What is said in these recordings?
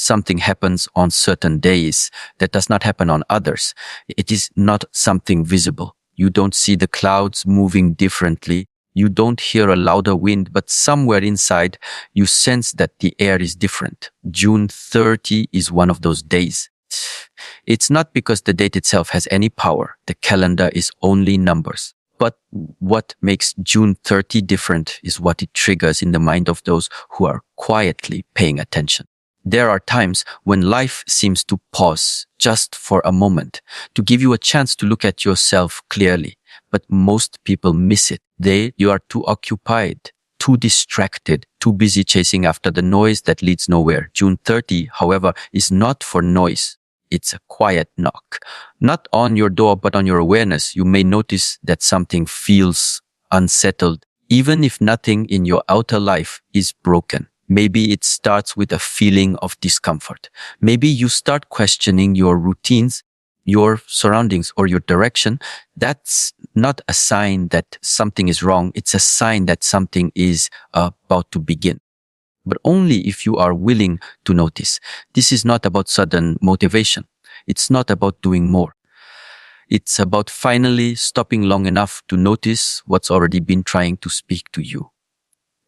something happens on certain days that does not happen on others. It is not something visible. You don't see the clouds moving differently. You don't hear a louder wind, but somewhere inside you sense that the air is different. June 30 is one of those days. It's not because the date itself has any power. The calendar is only numbers. But what makes June 30 different is what it triggers in the mind of those who are quietly paying attention. There are times when life seems to pause just for a moment, to give you a chance to look at yourself clearly. But most people miss it. You are too occupied, too distracted, too busy chasing after the noise that leads nowhere. June 30, however, is not for noise. It's a quiet knock. Not on your door, but on your awareness. You may notice that something feels unsettled, even if nothing in your outer life is broken. Maybe it starts with a feeling of discomfort. Maybe you start questioning your routines, your surroundings, or your direction. That's not a sign that something is wrong. It's a sign that something is about to begin. But only if you are willing to notice. This is not about sudden motivation. It's not about doing more. It's about finally stopping long enough to notice what's already been trying to speak to you.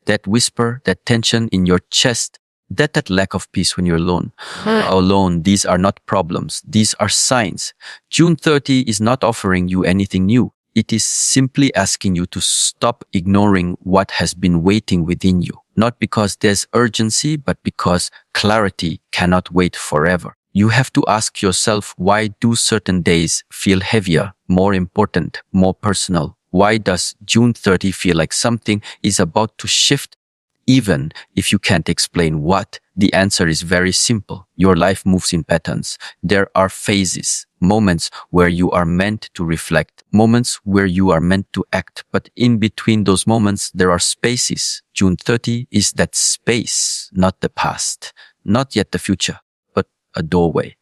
That whisper, that tension in your chest, that lack of peace when you're alone. Alone, these are not problems. These are signs. June 30 is not offering you anything new. It is simply asking you to stop ignoring what has been waiting within you. Not because there's urgency, but because clarity cannot wait forever. You have to ask yourself, why do certain days feel heavier, more important, more personal? Why does June 30 feel like something is about to shift? Even if you can't explain what, the answer is very simple. Your life moves in patterns. There are phases, moments where you are meant to reflect, moments where you are meant to act. But in between those moments, there are spaces. June 30 is that space, not the past, not yet the future, but a doorway.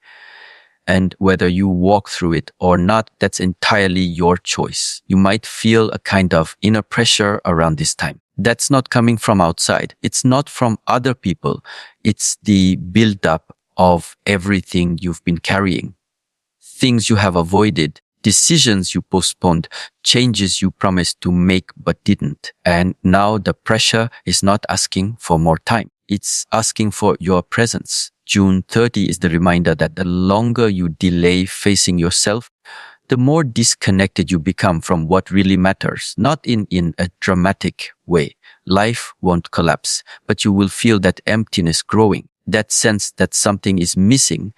And whether you walk through it or not, that's entirely your choice. You might feel a kind of inner pressure around this time. That's not coming from outside. It's not from other people. It's the build-up of everything you've been carrying. Things you have avoided, decisions you postponed, changes you promised to make but didn't. And now the pressure is not asking for more time. It's asking for your presence. June 30 is the reminder that the longer you delay facing yourself, the more disconnected you become from what really matters, not in a dramatic way. Life won't collapse, but you will feel that emptiness growing, that sense that something is missing,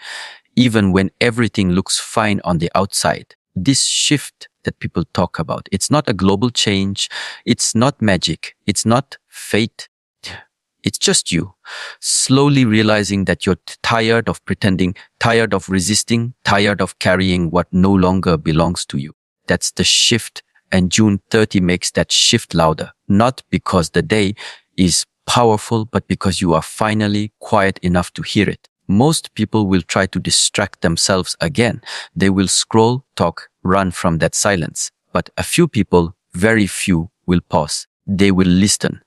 even when everything looks fine on the outside. This shift that people talk about, it's not a global change, it's not magic, it's not fate. It's just you, slowly realizing that you're tired of pretending, tired of resisting, tired of carrying what no longer belongs to you. That's the shift, and June 30 makes that shift louder, not because the day is powerful, but because you are finally quiet enough to hear it. Most people will try to distract themselves again. They will scroll, talk, run from that silence. But a few people, very few, will pause. They will listen.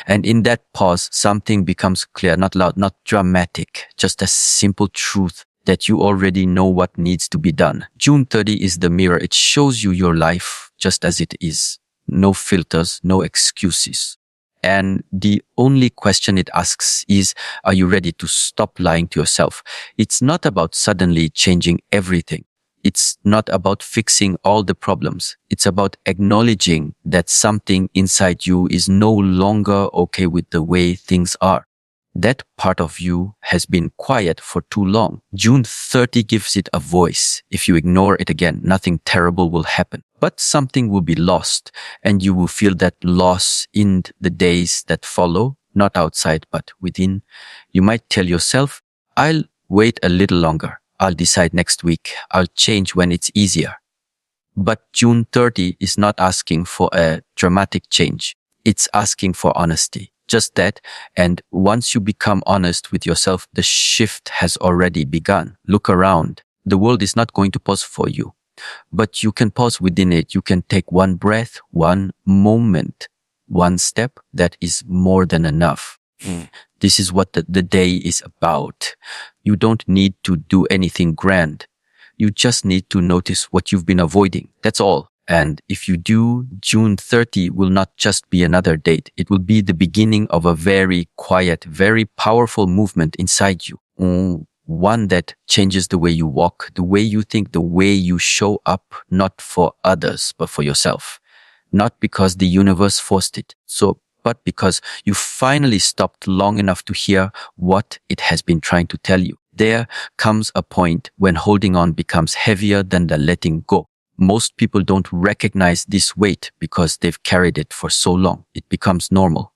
And in that pause, something becomes clear, not loud, not dramatic, just a simple truth that you already know what needs to be done. June 30 is the mirror. It shows you your life just as it is. No filters, no excuses. And the only question it asks is, are you ready to stop lying to yourself? It's not about suddenly changing everything. It's not about fixing all the problems. It's about acknowledging that something inside you is no longer okay with the way things are. That part of you has been quiet for too long. June 30 gives it a voice. If you ignore it again, nothing terrible will happen. But something will be lost, and you will feel that loss in the days that follow, not outside, but within. You might tell yourself, I'll wait a little longer. I'll decide next week. I'll change when it's easier. But June 30 is not asking for a dramatic change. It's asking for honesty. Just that. And once you become honest with yourself, the shift has already begun. Look around. The world is not going to pause for you, but you can pause within it. You can take one breath, one moment, one step. That is more than enough. This is what the day is about. You don't need to do anything grand. You just need to notice what you've been avoiding. That's all. And if you do, June 30 will not just be another date. It will be the beginning of a very quiet, very powerful movement inside you. One that changes the way you walk, the way you think, the way you show up, not for others, but for yourself. Not because the universe forced it. But because you finally stopped long enough to hear what it has been trying to tell you. There comes a point when holding on becomes heavier than the letting go. Most people don't recognize this weight because they've carried it for so long. It becomes normal,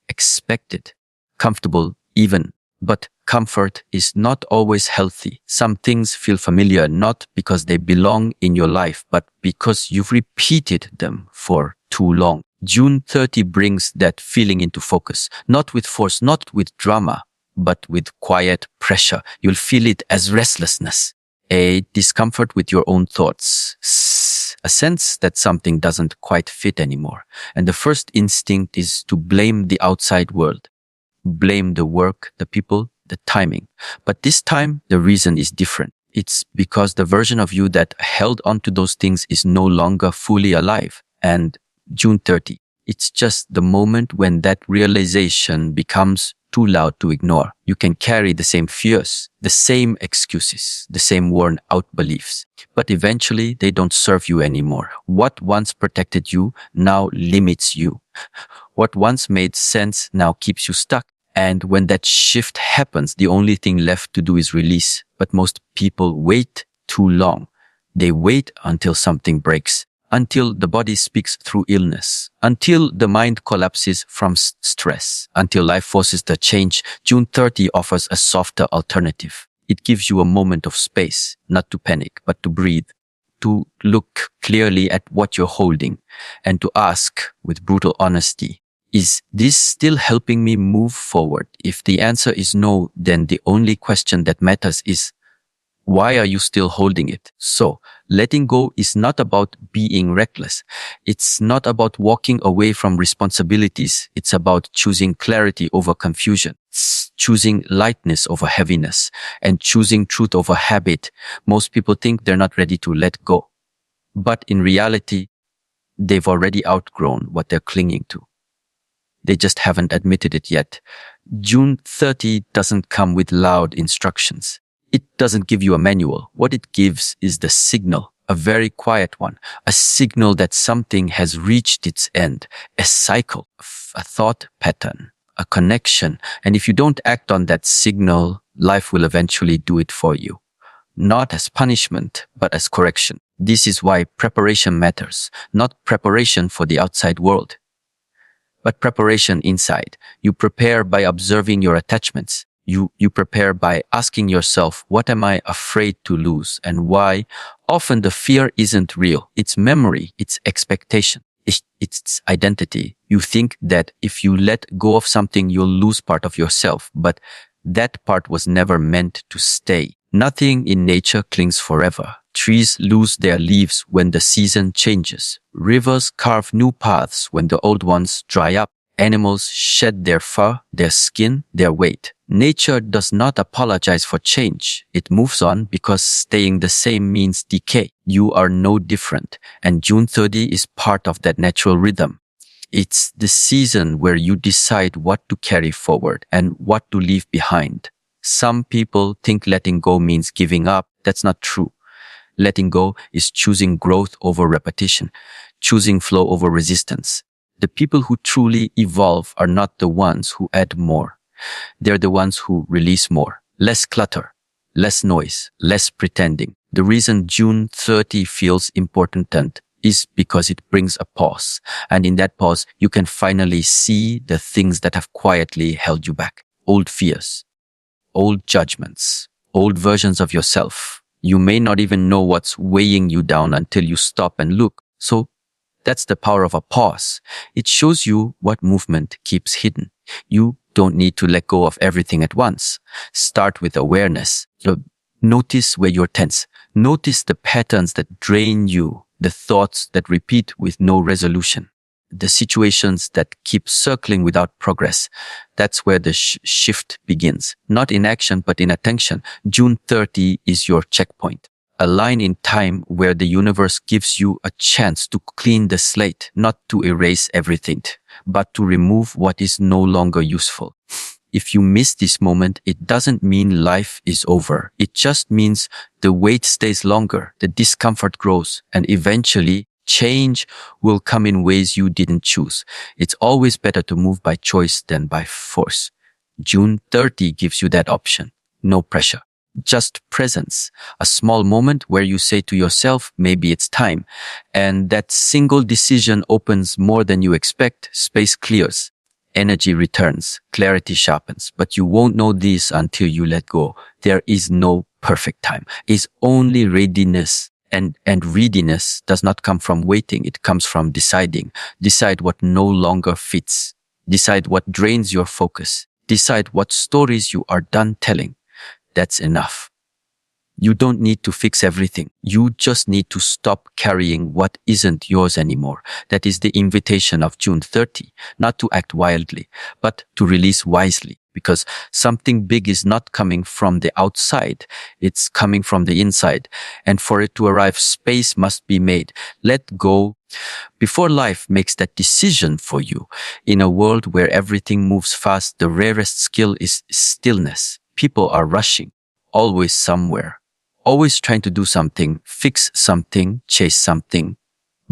expected, comfortable even. But comfort is not always healthy. Some things feel familiar not because they belong in your life, but because you've repeated them for too long. June 30 brings that feeling into focus, not with force, not with drama, but with quiet pressure. You'll feel it as restlessness, a discomfort with your own thoughts, a sense that something doesn't quite fit anymore. And the first instinct is to blame the outside world. Blame the work, the people, the timing. But this time, the reason is different. It's because the version of you that held on to those things is no longer fully alive. And June 30, it's just the moment when that realization becomes too loud to ignore. You can carry the same fears, the same excuses, the same worn out beliefs, but eventually they don't serve you anymore. What once protected you now limits you. What once made sense now keeps you stuck. And when that shift happens, the only thing left to do is release. But most people wait too long. They wait until something breaks, until the body speaks through illness, until the mind collapses from stress, until life forces the change. June 30 offers a softer alternative. It gives you a moment of space, not to panic, but to breathe, to look clearly at what you're holding, and to ask with brutal honesty, is this still helping me move forward? If the answer is no, then the only question that matters is, why are you still holding it? So, letting go is not about being reckless. It's not about walking away from responsibilities. It's about choosing clarity over confusion, choosing lightness over heaviness, and choosing truth over habit. Most people think they're not ready to let go. But in reality, they've already outgrown what they're clinging to. They just haven't admitted it yet. June 30 doesn't come with loud instructions. It doesn't give you a manual. What it gives is the signal, a very quiet one, a signal that something has reached its end, a cycle, a thought pattern, a connection. And if you don't act on that signal, life will eventually do it for you. Not as punishment, but as correction. This is why preparation matters, not preparation for the outside world, but preparation inside. You prepare by observing your attachments. You prepare by asking yourself, what am I afraid to lose and why? Often the fear isn't real. It's memory. It's expectation. It's identity. You think that if you let go of something, you'll lose part of yourself, but that part was never meant to stay. Nothing in nature clings forever. Trees lose their leaves when the season changes. Rivers carve new paths when the old ones dry up. Animals shed their fur, their skin, their weight. Nature does not apologize for change. It moves on because staying the same means decay. You are no different, and June 30 is part of that natural rhythm. It's the season where you decide what to carry forward and what to leave behind. Some people think letting go means giving up. That's not true. Letting go is choosing growth over repetition, choosing flow over resistance. The people who truly evolve are not the ones who add more. They're the ones who release more. Less clutter, less noise, less pretending. The reason June 30 feels important is because it brings a pause. And in that pause, you can finally see the things that have quietly held you back. Old fears, old judgments, old versions of yourself. You may not even know what's weighing you down until you stop and look. So that's the power of a pause. It shows you what movement keeps hidden. You don't need to let go of everything at once. Start with awareness. Notice where you're tense. Notice the patterns that drain you, the thoughts that repeat with no resolution. the situations that keep circling without progress. That's where the shift begins. Not in action, but in attention. June 30 is your checkpoint. A line in time where the universe gives you a chance to clean the slate, not to erase everything, but to remove what is no longer useful. If you miss this moment, it doesn't mean life is over. It just means the wait stays longer, the discomfort grows, and eventually change will come in ways you didn't choose. It's always better to move by choice than by force. June 30 gives you that option. No pressure. Just presence. A small moment where you say to yourself, maybe it's time. And that single decision opens more than you expect. Space clears. Energy returns, clarity sharpens, but you won't know this until you let go. There is no perfect time. It's only readiness. And readiness does not come from waiting. It comes from deciding. Decide what no longer fits. Decide what drains your focus. Decide what stories you are done telling. That's enough. You don't need to fix everything. You just need to stop carrying what isn't yours anymore. That is the invitation of June 30, not to act wildly, but to release wisely. Because something big is not coming from the outside, it's coming from the inside. And for it to arrive, space must be made. Let go before life makes that decision for you. In a world where everything moves fast, the rarest skill is stillness. People are rushing, always somewhere. Always trying to do something, fix something, chase something.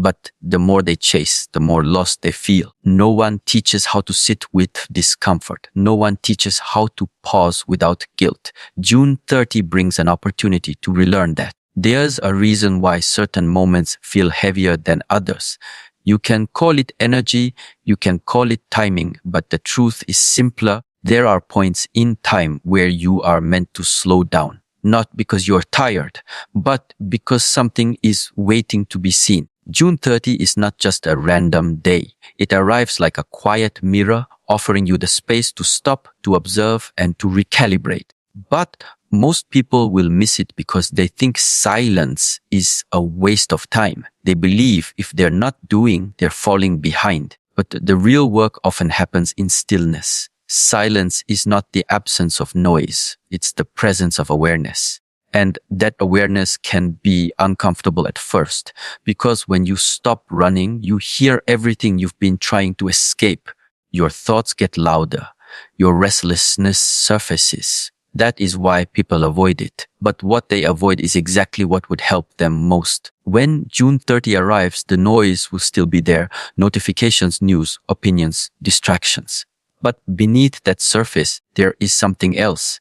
But the more they chase, the more lost they feel. No one teaches how to sit with discomfort. No one teaches how to pause without guilt. June 30 brings an opportunity to relearn that. There's a reason why certain moments feel heavier than others. You can call it energy, you can call it timing, but the truth is simpler. There are points in time where you are meant to slow down. Not because you're tired, but because something is waiting to be seen. June 30 is not just a random day. It arrives like a quiet mirror, offering you the space to stop, to observe, and to recalibrate. But most people will miss it because they think silence is a waste of time. They believe if they're not doing, they're falling behind. But the real work often happens in stillness. Silence is not the absence of noise. It's the presence of awareness. And that awareness can be uncomfortable at first, because when you stop running, you hear everything you've been trying to escape. Your thoughts get louder. Your restlessness surfaces. That is why people avoid it. But what they avoid is exactly what would help them most. When June 30 arrives, the noise will still be there. Notifications, news, opinions, distractions. But beneath that surface, there is something else.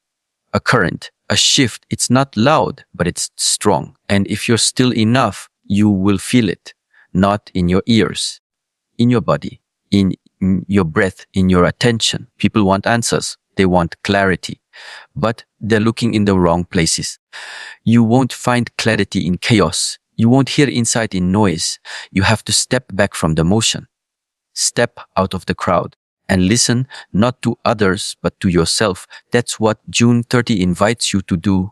A current, a shift. It's not loud, but it's strong. And if you're still enough, you will feel it. Not in your ears, in your body, in your breath, in your attention. People want answers. They want clarity. But they're looking in the wrong places. You won't find clarity in chaos. You won't hear insight in noise. You have to step back from the motion. Step out of the crowd. And listen not to others, but to yourself. That's what June 30 invites you to do,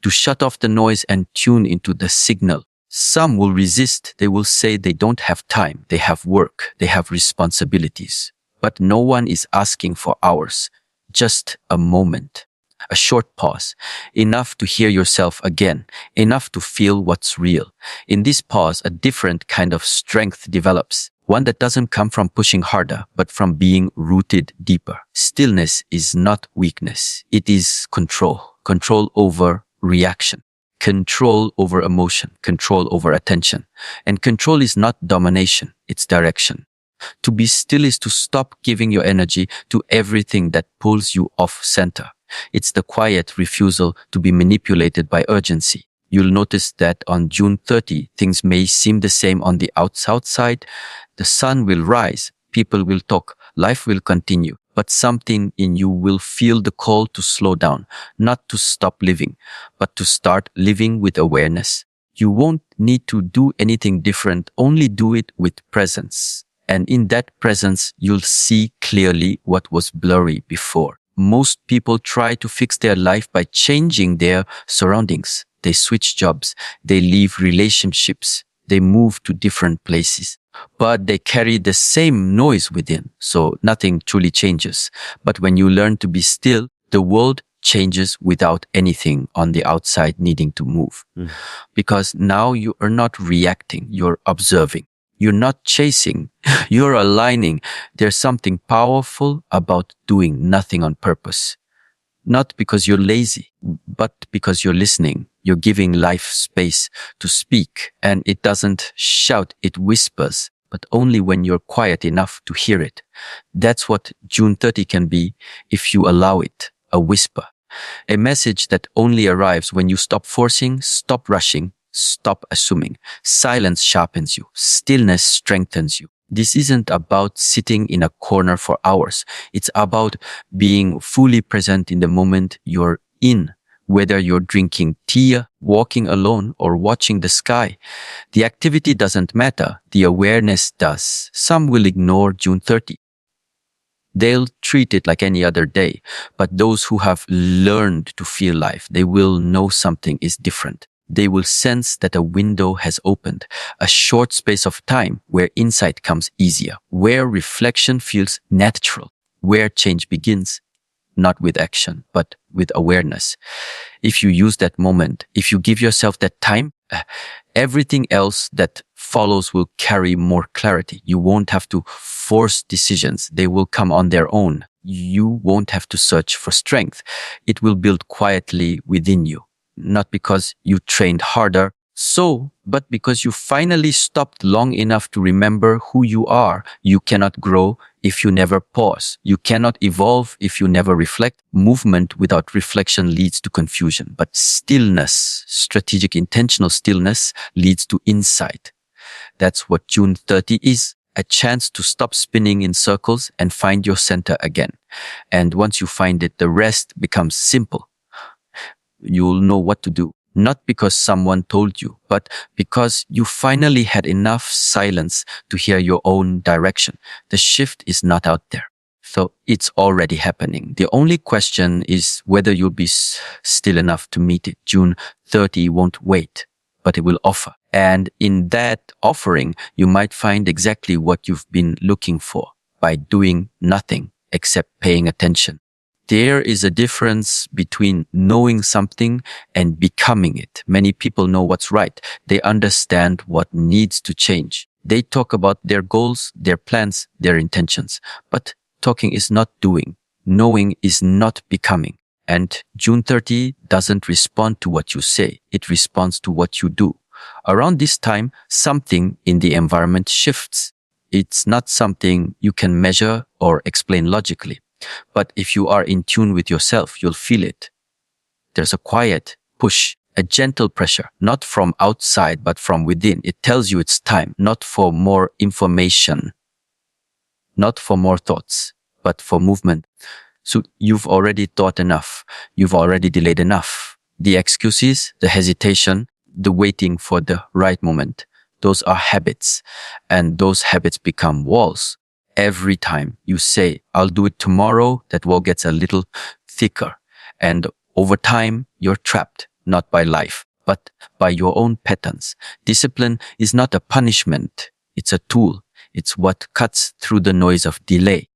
to shut off the noise and tune into the signal. Some will resist. They will say they don't have time. They have work. They have responsibilities. But no one is asking for hours. Just a moment, a short pause, enough to hear yourself again, enough to feel what's real. In this pause, a different kind of strength develops. One that doesn't come from pushing harder, but from being rooted deeper. Stillness is not weakness. It is control. Control over reaction. Control over emotion. Control over attention. And control is not domination. It's direction. To be still is to stop giving your energy to everything that pulls you off center. It's the quiet refusal to be manipulated by urgency. You'll notice that on June 30, things may seem the same on the outside. The sun will rise, people will talk, life will continue, but something in you will feel the call to slow down, not to stop living, but to start living with awareness. You won't need to do anything different, only do it with presence. And in that presence, you'll see clearly what was blurry before. Most people try to fix their life by changing their surroundings. They switch jobs. They leave relationships. They move to different places, but they carry the same noise within. So nothing truly changes. But when you learn to be still, the world changes without anything on the outside needing to move. Because now you are not reacting, you're observing. You're not chasing, you're aligning. There's something powerful about doing nothing on purpose. Not because you're lazy, but because you're listening. You're giving life space to speak, and it doesn't shout, it whispers, but only when you're quiet enough to hear it. That's what June 30 can be if you allow it, a whisper. A message that only arrives when you stop forcing, stop rushing, stop assuming. Silence sharpens you. Stillness strengthens you. This isn't about sitting in a corner for hours. It's about being fully present in the moment you're in. Whether you're drinking tea, walking alone, or watching the sky, the activity doesn't matter. The awareness does. Some will ignore June 30. They'll treat it like any other day. But those who have learned to feel life, they will know something is different. They will sense that a window has opened, a short space of time where insight comes easier, where reflection feels natural, where change begins, not with action, but with awareness. If you use that moment, if you give yourself that time, everything else that follows will carry more clarity. You won't have to force decisions. They will come on their own. You won't have to search for strength. It will build quietly within you, not because you trained harder, but because you finally stopped long enough to remember who you are. You cannot grow if you never pause. You cannot evolve if you never reflect. Movement without reflection leads to confusion, but stillness, strategic intentional stillness, leads to insight. That's what June 30 is, a chance to stop spinning in circles and find your center again. And once you find it, the rest becomes simple. You'll know what to do. Not because someone told you, but because you finally had enough silence to hear your own direction. The shift is not out there. So it's already happening. The only question is whether you'll be still enough to meet it. June 30 won't wait, but it will offer. And in that offering, you might find exactly what you've been looking for by doing nothing except paying attention. There is a difference between knowing something and becoming it. Many people know what's right. They understand what needs to change. They talk about their goals, their plans, their intentions. But talking is not doing. Knowing is not becoming. And June 30 doesn't respond to what you say. It responds to what you do. Around this time, something in the environment shifts. It's not something you can measure or explain logically. But if you are in tune with yourself, you'll feel it. There's a quiet push, a gentle pressure, not from outside, but from within. It tells you it's time, not for more information, not for more thoughts, but for movement. So you've already thought enough. You've already delayed enough. The excuses, the hesitation, the waiting for the right moment, those are habits. And those habits become walls. Every time you say, I'll do it tomorrow, that wall gets a little thicker. And over time, you're trapped, not by life, but by your own patterns. Discipline is not a punishment. It's a tool. It's what cuts through the noise of delay.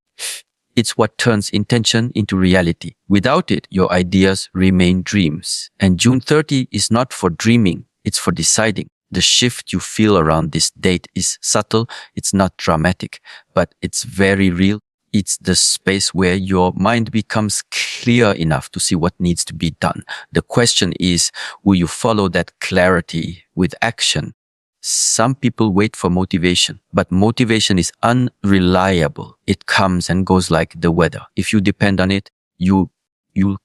It's what turns intention into reality. Without it, your ideas remain dreams. And June 30 is not for dreaming. It's for deciding. The shift you feel around this date is subtle. It's not dramatic, but it's very real. It's the space where your mind becomes clear enough to see what needs to be done. The question is, will you follow that clarity with action? Some people wait for motivation, but motivation is unreliable. It comes and goes like the weather. If you depend on it, you'll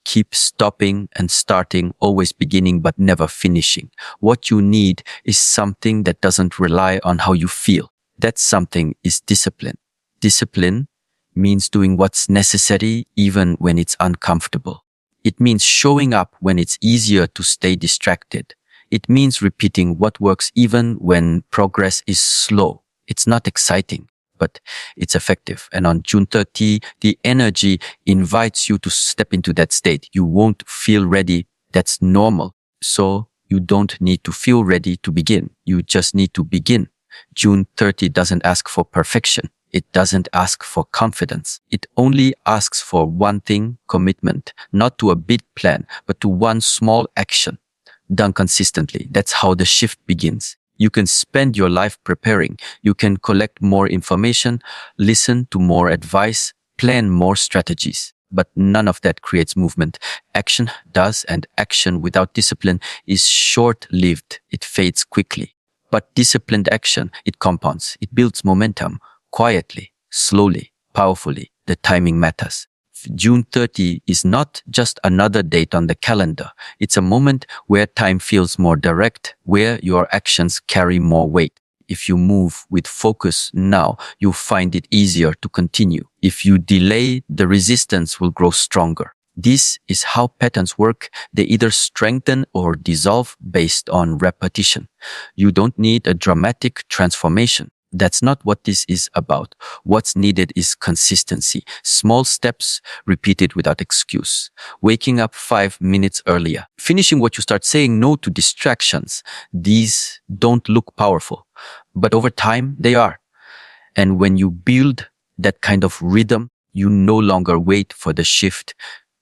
keep stopping and starting, always beginning but never finishing. What you need is something that doesn't rely on how you feel. That something is discipline. Discipline means doing what's necessary even when it's uncomfortable. It means showing up when it's easier to stay distracted. It means repeating what works even when progress is slow. It's not exciting, but it's effective. And on June 30, the energy invites you to step into that state. You won't feel ready. That's normal. So You don't need to feel ready to begin. You just need to begin. June 30 doesn't ask for perfection. It doesn't ask for confidence. It only asks for one thing, commitment, not to a big plan, but to one small action done consistently. That's how the shift begins. You can spend your life preparing. You can collect more information, listen to more advice, plan more strategies. But none of that creates movement. Action does, and action without discipline is short-lived. It fades quickly. But disciplined action, it compounds. It builds momentum quietly, slowly, powerfully. The timing matters. June 30 is not just another date on the calendar. It's a moment where time feels more direct, where your actions carry more weight. If you move with focus now, you find it easier to continue. If you delay, the resistance will grow stronger. This is how patterns work. They either strengthen or dissolve based on repetition. You don't need a dramatic transformation. That's not what this is about. What's needed is consistency. Small steps repeated without excuse. Waking up 5 minutes earlier. Finishing what you start, saying no to distractions. These don't look powerful, but over time they are. And when you build that kind of rhythm, you no longer wait for the shift.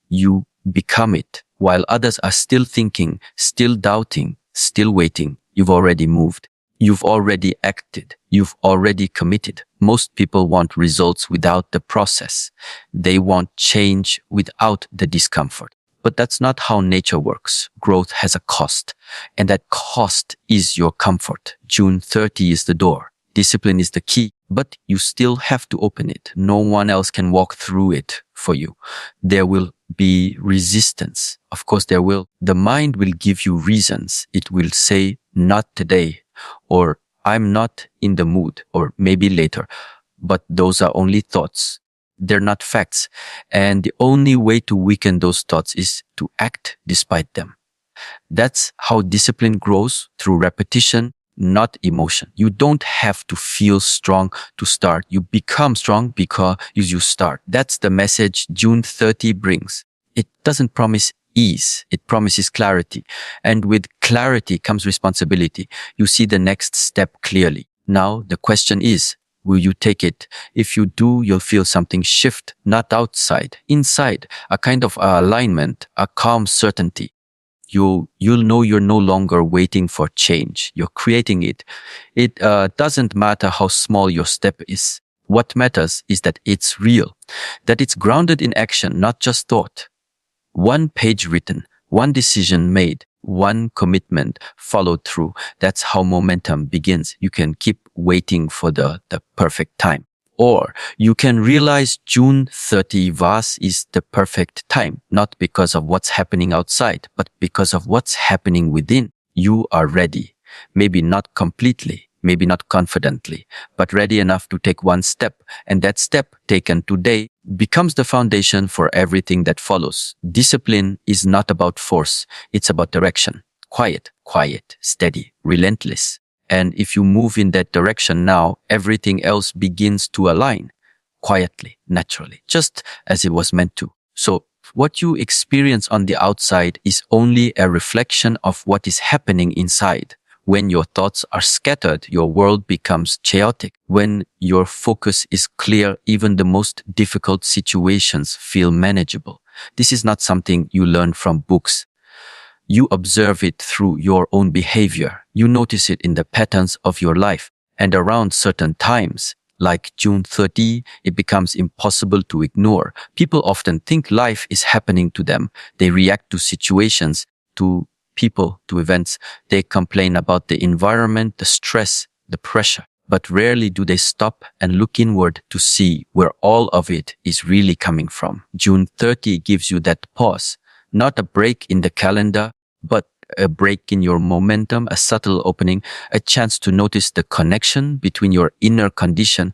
You become it. While others are still thinking, still doubting, still waiting, you've already moved. You've already acted. You've already committed. Most people want results without the process. They want change without the discomfort. But that's not how nature works. Growth has a cost, and that cost is your comfort. June 30 is the door. Discipline is the key, but you still have to open it. No one else can walk through it for you. There will be resistance. Of course there will. The mind will give you reasons. It will say, not today, or I'm not in the mood, or maybe later. But those are only thoughts. They're not facts. And the only way to weaken those thoughts is to act despite them. That's how discipline grows, through repetition, not emotion. You don't have to feel strong to start. You become strong because you start. That's the message June 30 brings. It doesn't promise ease. It promises clarity. And with clarity comes responsibility. You see the next step clearly. Now the question is, will you take it? If you do, you'll feel something shift, not outside, inside, a kind of alignment, a calm certainty. You'll know you're no longer waiting for change. You're creating it. It doesn't matter how small your step is. What matters is that it's real, that it's grounded in action, not just thought. One page written, one decision made, one commitment followed through. That's how momentum begins. You can keep waiting for the perfect time. Or you can realize June 30 VAS is the perfect time, not because of what's happening outside, but because of what's happening within. You are ready. Maybe not completely, maybe not confidently, but ready enough to take one step. And that step taken today becomes the foundation for everything that follows. Discipline is not about force. It's about direction. Quiet, steady, relentless. And if you move in that direction now, everything else begins to align quietly, naturally, just as it was meant to. So what you experience on the outside is only a reflection of what is happening inside. When your thoughts are scattered, your world becomes chaotic. When your focus is clear, even the most difficult situations feel manageable. This is not something you learn from books. You observe it through your own behavior. You notice it in the patterns of your life. And around certain times, like June 30, it becomes impossible to ignore. People often think life is happening to them. They react to situations, to people, to events. They complain about the environment, the stress, the pressure. But rarely do they stop and look inward to see where all of it is really coming from. June 30 gives you that pause. Not a break in the calendar, but a break in your momentum, a subtle opening, a chance to notice the connection between your inner condition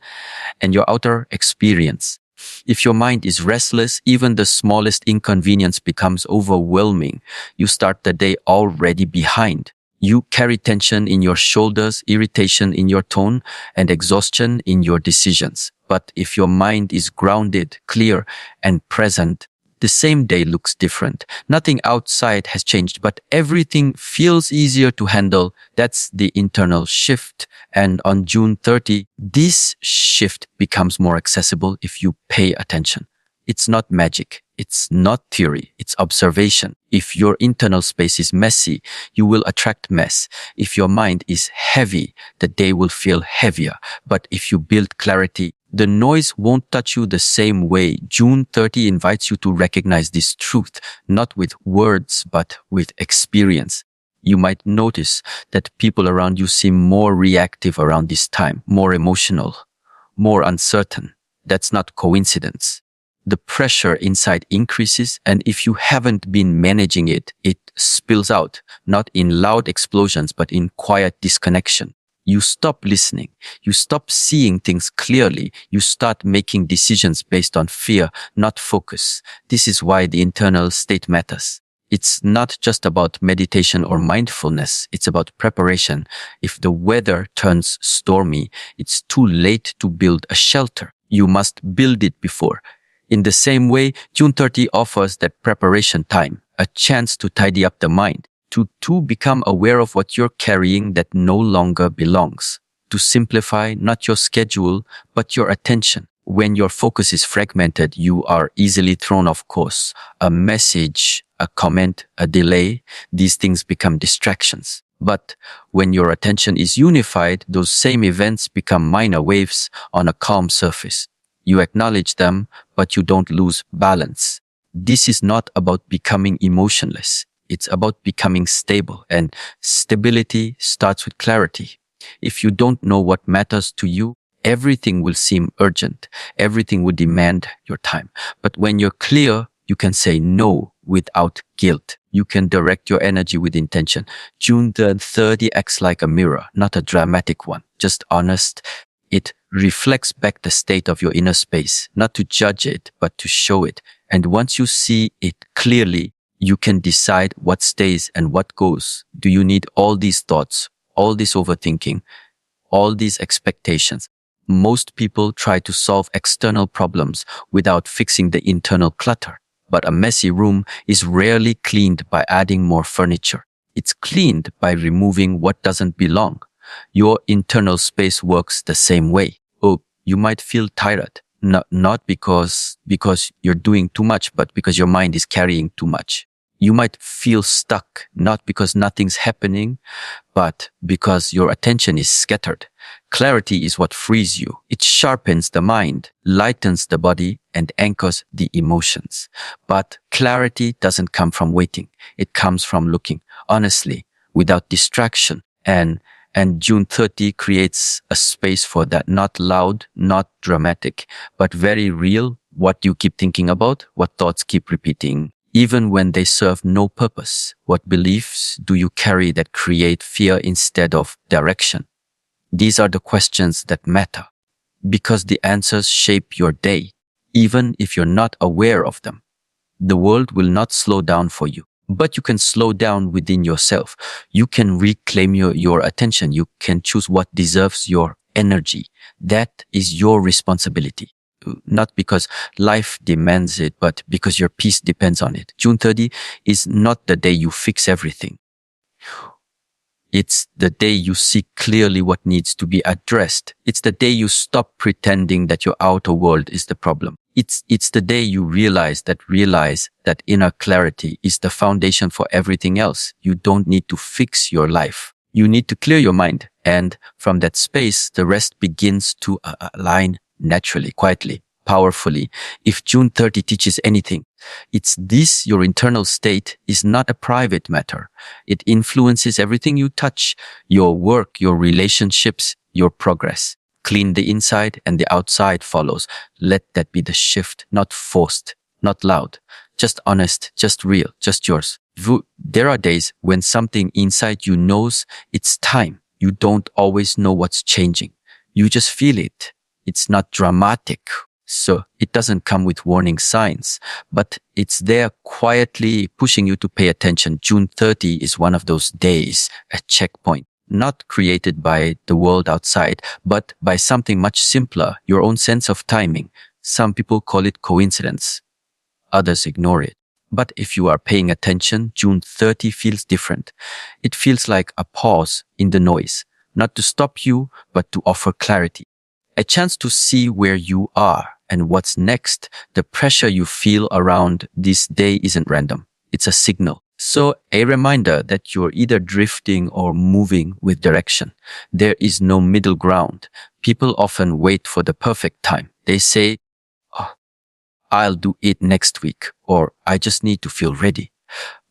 and your outer experience. If your mind is restless, even the smallest inconvenience becomes overwhelming. You start the day already behind. You carry tension in your shoulders, irritation in your tone, and exhaustion in your decisions. But if your mind is grounded, clear, and present, The same day looks different. Nothing outside has changed, but everything feels easier to handle. That's the internal shift. And on June 30, this shift becomes more accessible if you pay attention. It's not magic. It's not theory. It's observation. If your internal space is messy, you will attract mess. If your mind is heavy, the day will feel heavier. But if you build clarity, the noise won't touch you the same way. June 30 invites you to recognize this truth, not with words, but with experience. You might notice that people around you seem more reactive around this time, more emotional, more uncertain. That's not coincidence. The pressure inside increases, and if you haven't been managing it, it spills out, not in loud explosions, but in quiet disconnection. You stop listening. You stop seeing things clearly. You start making decisions based on fear, not focus. This is why the internal state matters. It's not just about meditation or mindfulness. It's about preparation. If the weather turns stormy, it's too late to build a shelter. You must build it before. In the same way, June 30 offers that preparation time, a chance to tidy up the mind, to become aware of what you're carrying that no longer belongs, to simplify not your schedule, but your attention. When your focus is fragmented, you are easily thrown off course. A message, a comment, a delay, these things become distractions. But when your attention is unified, those same events become minor waves on a calm surface. You acknowledge them, but you don't lose balance. This is not about becoming emotionless. It's about becoming stable, and stability starts with clarity. If you don't know what matters to you, everything will seem urgent. Everything will demand your time. But when you're clear, you can say no without guilt. You can direct your energy with intention. June 30 acts like a mirror, not a dramatic one, just honest. It reflects back the state of your inner space, not to judge it, but to show it. And once you see it clearly, you can decide what stays and what goes. Do you need all these thoughts, all this overthinking, all these expectations? Most people try to solve external problems without fixing the internal clutter. But a messy room is rarely cleaned by adding more furniture. It's cleaned by removing what doesn't belong. Your internal space works the same way. Oh, you might feel tired, not because you're doing too much, but because your mind is carrying too much. You might feel stuck, not because nothing's happening, but because your attention is scattered. Clarity is what frees you. It sharpens the mind, lightens the body, and anchors the emotions. But clarity doesn't come from waiting. It comes from looking honestly, without distraction. And June 30 creates a space for that, not loud, not dramatic, but very real. What you keep thinking about, what thoughts keep repeating, even when they serve no purpose. What beliefs do you carry that create fear instead of direction? These are the questions that matter, because the answers shape your day, even if you're not aware of them. The world will not slow down for you. But you can slow down within yourself. You can reclaim your attention. You can choose what deserves your energy. That is your responsibility. Not because life demands it, but because your peace depends on it. June 30 is not the day you fix everything. It's the day you see clearly what needs to be addressed. It's the day you stop pretending that your outer world is the problem. It's the day you realize that inner clarity is the foundation for everything else. You don't need to fix your life. You need to clear your mind. And from that space, the rest begins to align naturally, quietly, powerfully. If June 30 teaches anything, it's this: your internal state is not a private matter. It influences everything you touch, your work, your relationships, your progress. Clean the inside and the outside follows. Let that be the shift, not forced, not loud, just honest, just real, just yours. There are days when something inside you knows it's time. You don't always know what's changing. You just feel it. It's not dramatic. So it doesn't come with warning signs, but it's there quietly pushing you to pay attention. June 30 is one of those days, a checkpoint, not created by the world outside, but by something much simpler, your own sense of timing. Some people call it coincidence. others ignore it. But if you are paying attention, June 30 feels different. It feels like a pause in the noise, not to stop you, but to offer clarity. A chance to see where you are and what's next. The pressure you feel around this day isn't random. It's a signal. So a reminder that you're either drifting or moving with direction. There is no middle ground. People often wait for the perfect time. They say, "Oh, I'll do it next week," or "I just need to feel ready."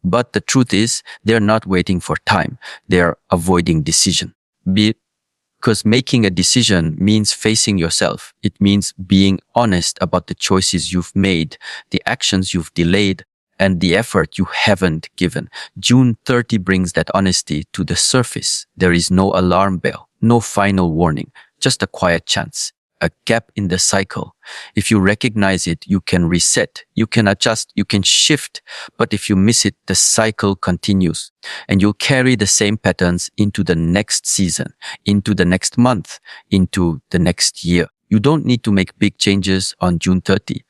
But the truth is, they're not waiting for time. They're avoiding decision. Because making a decision means facing yourself. It means being honest about the choices you've made, the actions you've delayed, and the effort you haven't given. June 30 brings that honesty to the surface. There is no alarm bell, no final warning, just a quiet chance, a gap in the cycle. If you recognize it, you can reset, you can adjust, you can shift. But if you miss it, the cycle continues, and you'll carry the same patterns into the next season, into the next month, into the next year. You don't need to make big changes on June 30.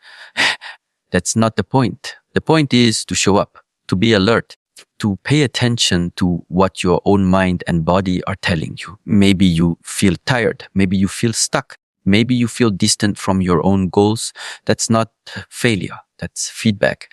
That's not the point. The point is to show up, to be alert, to pay attention to what your own mind and body are telling you. Maybe you feel tired. Maybe you feel stuck. Maybe you feel distant from your own goals. That's not failure. That's feedback.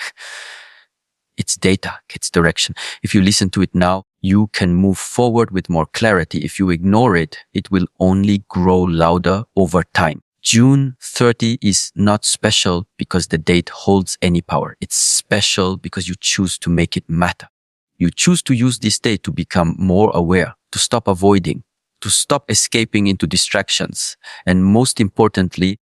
It's data. It's direction. If you listen to it now, you can move forward with more clarity. If you ignore it, it will only grow louder over time. June 30 is not special because the date holds any power. It's special because you choose to make it matter. You choose to use this day to become more aware, to stop avoiding, to stop escaping into distractions, and most importantly,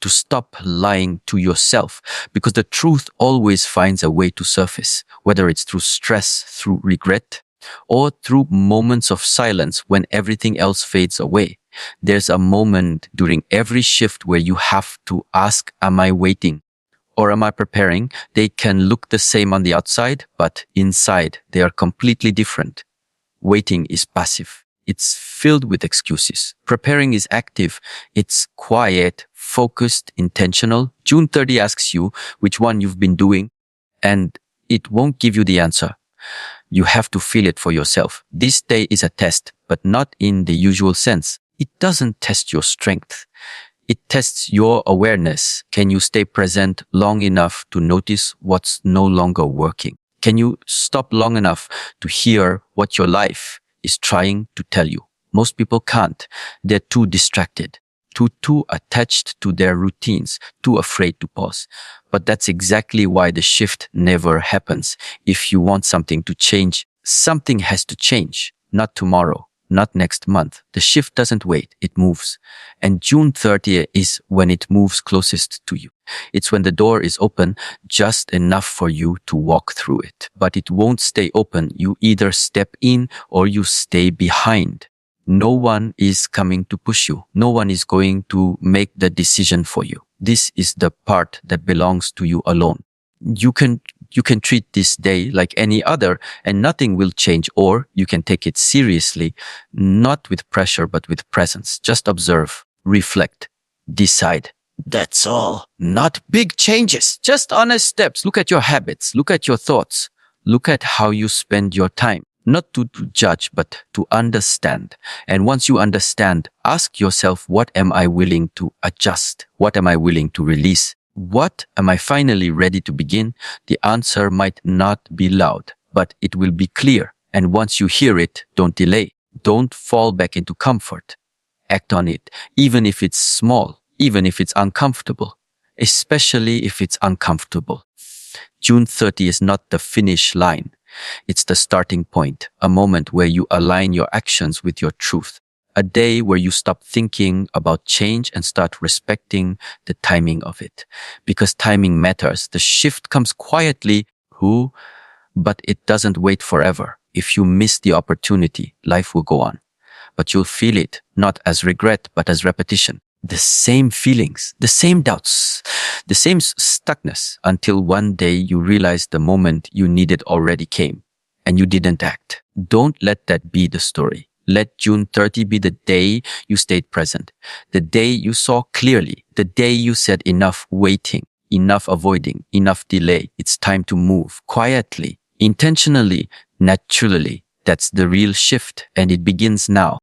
to stop lying to yourself, because the truth always finds a way to surface, whether it's through stress, through regret, or through moments of silence when everything else fades away. There's a moment during every shift where you have to ask, am I waiting or am I preparing? They can look the same on the outside, but inside they are completely different. Waiting is passive. It's filled with excuses. Preparing is active. It's quiet, focused, intentional. June 30 asks you which one you've been doing, and it won't give you the answer. You have to feel it for yourself. This day is a test, but not in the usual sense. It doesn't test your strength. It tests your awareness. Can you stay present long enough to notice what's no longer working? Can you stop long enough to hear what your life is trying to tell you? Most people can't. They're too distracted, too attached to their routines, too afraid to pause. But that's exactly why the shift never happens. If you want something to change, something has to change. Not tomorrow, not next month. The shift doesn't wait, it moves. And June 30th is when it moves closest to you. It's when the door is open just enough for you to walk through it. But it won't stay open. You either step in or you stay behind. No one is coming to push you. No one is going to make the decision for you. This is the part that belongs to you alone. You can treat this day like any other and nothing will change, or you can take it seriously, not with pressure, but with presence. Just observe, reflect, decide. That's all. Not big changes, just honest steps. Look at your habits. Look at your thoughts. Look at how you spend your time. Not to judge, but to understand. And once you understand, ask yourself, what am I willing to adjust? What am I willing to release? What am I finally ready to begin? The answer might not be loud, but it will be clear. And once you hear it, don't delay. Don't fall back into comfort. Act on it, even if it's small, even if it's uncomfortable, especially if it's uncomfortable. June 30 is not the finish line. It's the starting point, a moment where you align your actions with your truth. A day where you stop thinking about change and start respecting the timing of it. Because timing matters. The shift comes quietly, but it doesn't wait forever. If you miss the opportunity, life will go on. But you'll feel it, not as regret, but as repetition. The same feelings, the same doubts, the same stuckness, until one day you realize the moment you needed already came and you didn't act. Don't let that be the story. Let June 30 be the day you stayed present, the day you saw clearly, the day you said enough waiting. enough avoiding, enough delay. It's time to move quietly, intentionally, naturally. That's the real shift, and it begins now.